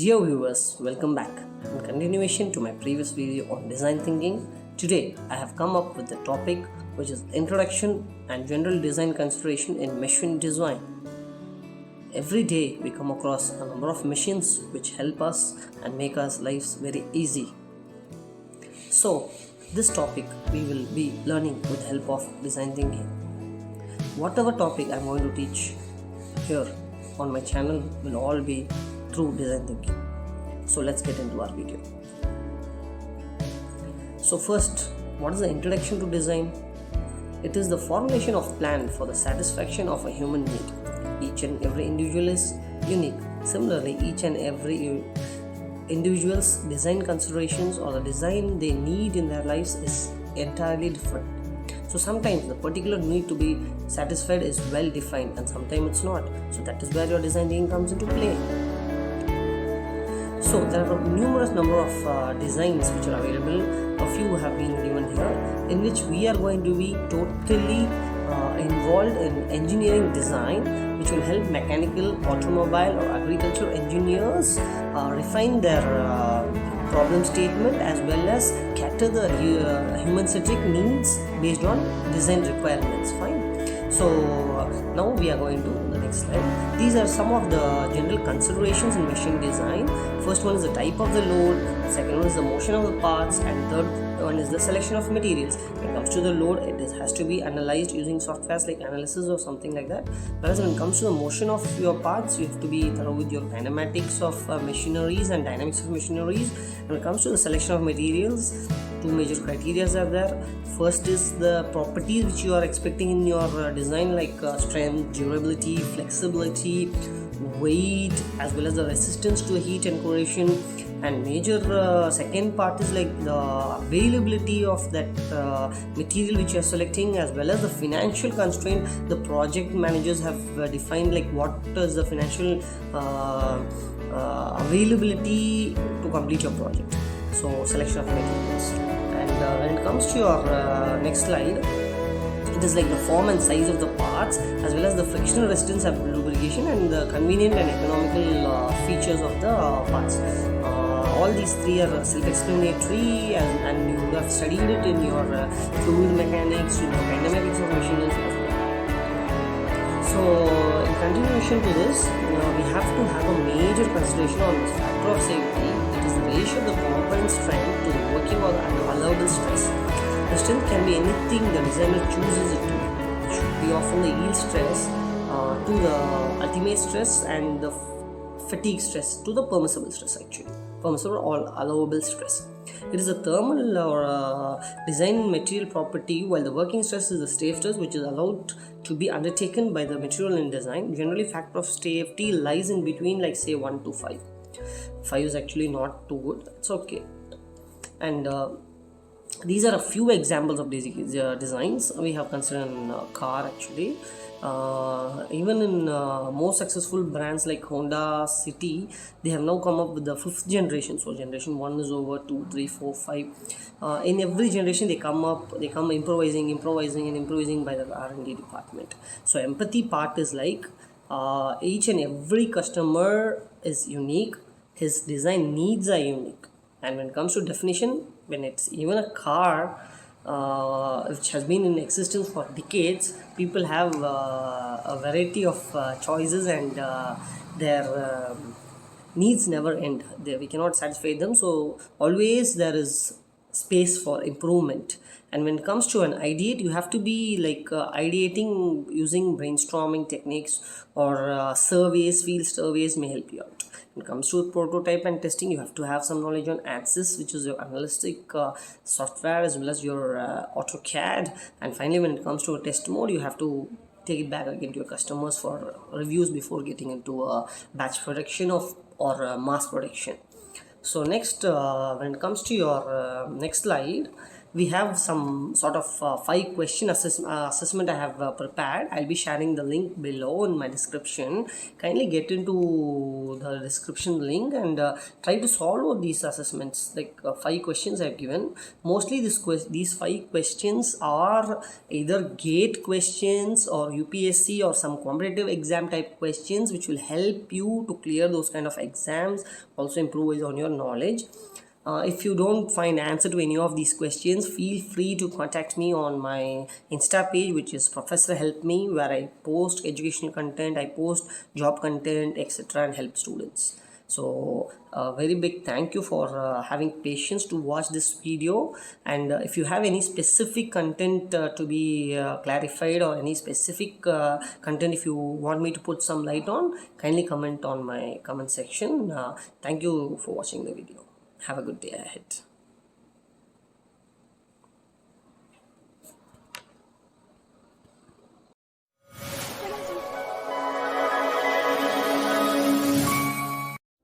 Dear viewers, welcome back. In continuation to my previous video on design thinking, today I have come up with the topic which is introduction and general design consideration in machine design. Every day we come across a number of machines which help us and make our lives very easy. So this topic we will be learning with the help of design thinking. Whatever topic I am going to teach here on my channel will all be through design thinking. So let's get into our video. So first, what is the introduction to design? It is the formulation of plan for the satisfaction of a human need. Each and every individual is unique. Similarly, each and every individual's design considerations or the design they need in their lives is entirely different. So sometimes the particular need to be satisfied is well defined and sometimes it's not. So that is where your design thinking comes into play. So there are numerous number of designs which are available. A few have been given here, in which we are going to be totally involved in engineering design, which will help mechanical, automobile or agricultural engineers refine their problem statement as well as cater the human-centric needs based on design requirements. Fine. So now we are going to the next slide. These are some of the general considerations in machine design. First one is the type of the load, second one is the motion of the parts, and third one is the selection of materials. When it comes to the load, it has to be analyzed using softwares like analysis or something like that. Whereas when it comes to the motion of your parts, you have to be thorough with your kinematics of machineries and dynamics of machineries. When it comes to the selection of materials, two major criteria are there. First is the properties which you are expecting in your design, like strength, durability, flexibility, weight, as well as the resistance to heat and corrosion. And major second part is like the availability of that material which you are selecting, as well as the financial constraint. The project managers have defined like what is the financial availability to complete your project. So selection of materials. And when it comes to your next slide, it is like the form and size of the parts, as well as the frictional resistance and lubrication, and the convenient and economical features of the parts. All these three are self-explanatory, and you have studied it in your fluid mechanics, in your kinematics of machines as well. So in continuation to this, we have to have a major consideration on this factor of safety. It is the ratio of the component strength to the working or the allowable stress. The strength can be anything the designer chooses it to be. It should be often the yield stress to the ultimate stress, and the fatigue stress to the permissible stress, actually permissible or allowable stress. It is a thermal or design material property, while the working stress is the stay stress, which is allowed to be undertaken by the material in design. Generally, factor of safety lies in between, like say 1 to 5. 5 is actually not too good. It's okay. And these are a few examples of designs we have considered in a car, actually. Even in more successful brands like Honda City, they have now come up with the 5th generation. So generation 1 is over, 2, 3, 4, 5. In every generation they come improvising by the R&D department. So empathy part is like each and every customer is unique, his design needs are unique. And when it comes to definition, when it's even a car which has been in existence for decades, people have a variety of choices, and their needs never end. We cannot satisfy them, so always there is space for improvement. And when it comes to an ideate, you have to be like ideating using brainstorming techniques or field surveys may help you out. When it comes to prototype and testing, you have to have some knowledge on ANSYS, which is your analytic software, as well as your AutoCAD. And finally, when it comes to a test mode, you have to take it back again to your customers for reviews before getting into a batch production or mass production. So next, when it comes to your next slide, we have some sort of 5 question assessment I have prepared. I'll be sharing the link below in my description. Kindly get into the description link and try to solve these assessments. Like 5 questions I've given. Mostly these 5 questions are either GATE questions or UPSC or some competitive exam type questions, which will help you to clear those kind of exams, also improve on your knowledge. If you don't find answer to any of these questions, feel free to contact me on my Insta page, which is Professor Help Me, where I post educational content, I post job content, etc., and help students. So very big thank you for having patience to watch this video. And if you have any specific content to be clarified, or any specific content if you want me to put some light on, kindly comment on my comment section. Thank you for watching the video. Have a good day ahead.